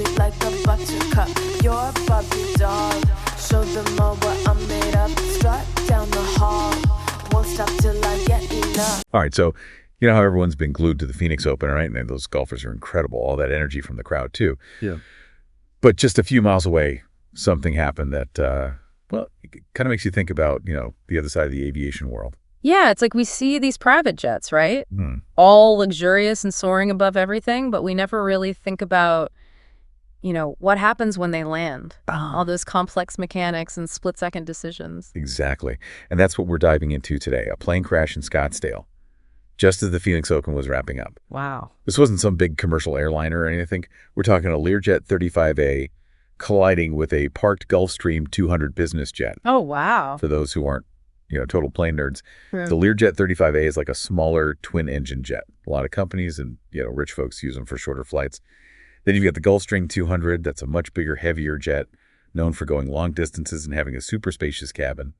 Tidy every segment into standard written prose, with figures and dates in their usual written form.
sweet like a buttercup. You're a Barbie doll. Show them all what I'm made of. Strut down the hall. Won't stop till I get enough. All right, so you know how everyone's been glued to the Phoenix Open, right? And those golfers are incredible, all that energy from the crowd too. Yeah. But just a few miles away, something happened that, well, it kind of makes you think about, the other side of the aviation world. Yeah, it's like we see these private jets, right? Hmm. All luxurious and soaring above everything, but we never really think about, what happens when they land. All those complex mechanics and split-second decisions. Exactly. And that's what we're diving into today, a plane crash in Scottsdale, just as the Phoenix Open was wrapping up. Wow. This wasn't some big commercial airliner or anything. We're talking a Learjet 35A colliding with a parked Gulfstream 200 business jet. Oh, wow. For those who aren't, total plane nerds, True. the Learjet 35A is like a smaller twin-engine jet. A lot of companies and, rich folks use them for shorter flights. Then you've got the Gulfstream 200. That's a much bigger, heavier jet, known for going long distances and having a super spacious cabin.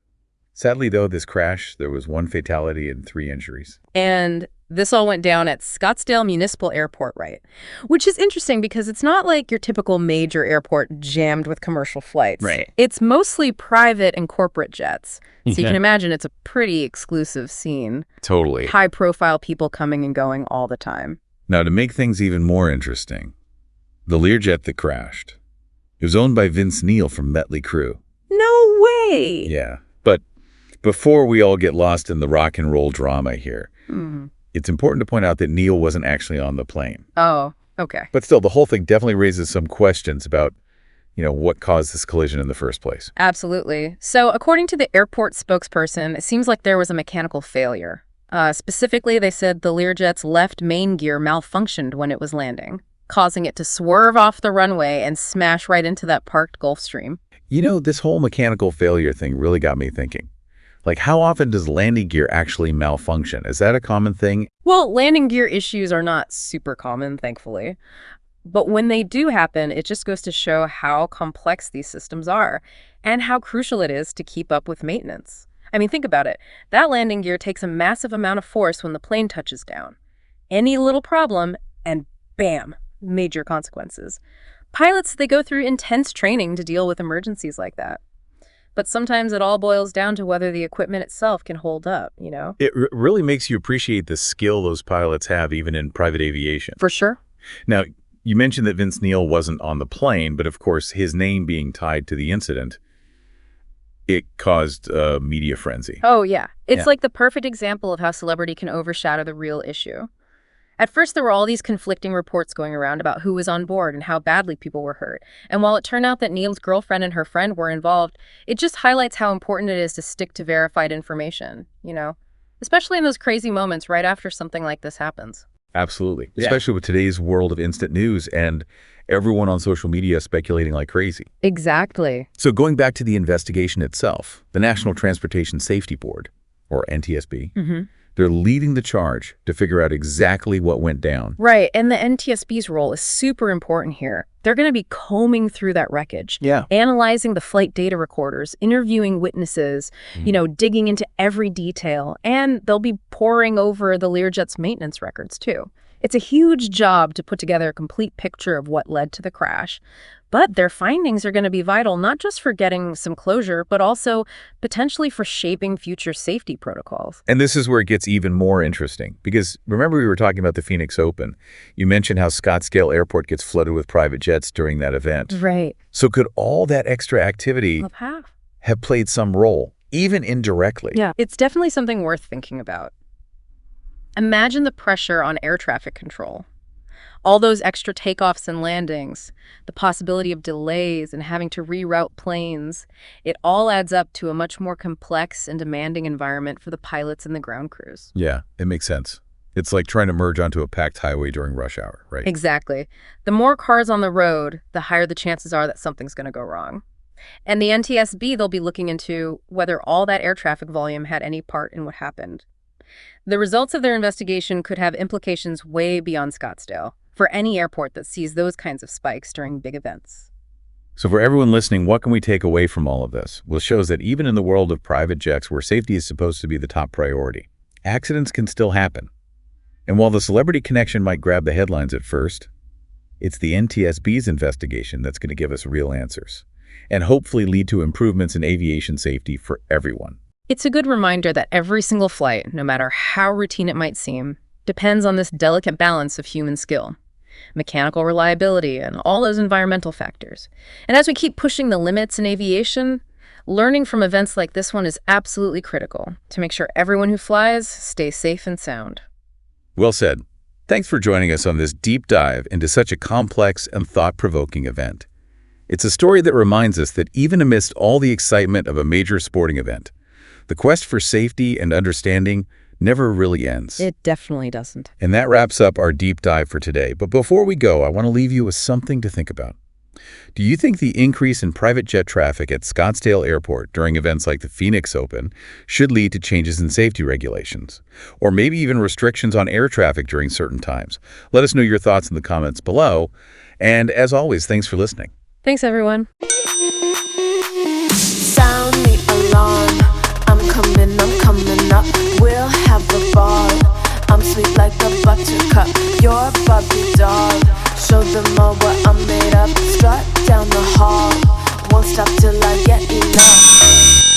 Sadly, though, this crash, there was 1 fatality and 3 injuries. And this all went down at Scottsdale Municipal Airport, right? Which is interesting because it's not like your typical major airport jammed with commercial flights. Right. It's mostly private and corporate jets. So you Yeah. can imagine it's a pretty exclusive scene. Totally. High-profile people coming and going all the time. Now, to make things even more interesting, the Learjet that crashed, it was owned by Vince Neil from Mötley Crüe. No way! Yeah. But before we all get lost in the rock and roll drama here, it's important to point out that Neil wasn't actually on the plane. Oh, okay. But still, the whole thing definitely raises some questions about, what caused this collision in the first place. Absolutely. So according to the airport spokesperson, it seems like there was a mechanical failure. Specifically, they said the Learjet's left main gear malfunctioned when it was landing, causing it to swerve off the runway and smash right into that parked Gulfstream. This whole mechanical failure thing really got me thinking. Like, how often does landing gear actually malfunction? Is that a common thing? Well, landing gear issues are not super common, thankfully. But when they do happen, it just goes to show how complex these systems are and how crucial it is to keep up with maintenance. I mean, think about it. That landing gear takes a massive amount of force when the plane touches down. Any little problem, and bam, major consequences. Pilots, they go through intense training to deal with emergencies like that. But sometimes it all boils down to whether the equipment itself can hold up, It really makes you appreciate the skill those pilots have, even in private aviation. For sure. Now, you mentioned that Vince Neil wasn't on the plane, but of course, his name being tied to the incident, it caused a media frenzy. Oh, yeah. It's Yeah. like the perfect example of how celebrity can overshadow the real issue. At first, there were all these conflicting reports going around about who was on board and how badly people were hurt. And while it turned out that Neil's girlfriend and her friend were involved, it just highlights how important it is to stick to verified information, especially in those crazy moments right after something like this happens. Absolutely. Yeah. Especially with today's world of instant news and everyone on social media speculating like crazy. Exactly. So going back to the investigation itself, the National Transportation Safety Board, or NTSB, they're leading the charge to figure out exactly what went down. Right, and the NTSB's role is super important here. They're going to be combing through that wreckage, Yeah. analyzing the flight data recorders, interviewing witnesses, digging into every detail, and they'll be poring over the Learjet's maintenance records too. It's a huge job to put together a complete picture of what led to the crash. But their findings are going to be vital, not just for getting some closure, but also potentially for shaping future safety protocols. And this is where it gets even more interesting, because remember we were talking about the Phoenix Open. You mentioned how Scottsdale Airport gets flooded with private jets during that event. Right. So could all that extra activity Of half. have played some role, even indirectly? Yeah, it's definitely something worth thinking about. Imagine the pressure on air traffic control. All those extra takeoffs and landings, the possibility of delays and having to reroute planes, it all adds up to a much more complex and demanding environment for the pilots and the ground crews. Yeah, it makes sense. It's like trying to merge onto a packed highway during rush hour, right? Exactly. The more cars on the road, the higher the chances are that something's going to go wrong. And the NTSB, they'll be looking into whether all that air traffic volume had any part in what happened. The results of their investigation could have implications way beyond Scottsdale for any airport that sees those kinds of spikes during big events. So for everyone listening, what can we take away from all of this? Well, it shows that even in the world of private jets where safety is supposed to be the top priority, accidents can still happen. And while the celebrity connection might grab the headlines at first, It's the NTSB's investigation that's going to give us real answers and hopefully lead to improvements in aviation safety for everyone. It's a good reminder that every single flight, no matter how routine it might seem, depends on this delicate balance of human skill, mechanical reliability, and all those environmental factors. And as we keep pushing the limits in aviation, learning from events like this one is absolutely critical to make sure everyone who flies stays safe and sound. Well said. Thanks for joining us on this deep dive into such a complex and thought-provoking event. It's a story that reminds us that even amidst all the excitement of a major sporting event, the quest for safety and understanding never really ends. It definitely doesn't. And that wraps up our deep dive for today. But before we go, I want to leave you with something to think about. Do you think the increase in private jet traffic at Scottsdale Airport during events like the Phoenix Open should lead to changes in safety regulations? Or maybe even restrictions on air traffic during certain times? Let us know your thoughts in the comments below. And as always, thanks for listening. Thanks, everyone. Sound the alarm. I'm coming up. We'll have a ball. I'm sweet like a buttercup. You're a Barbie doll. Show them all what I'm made of. Strut down the hall. Won't stop till I get enough.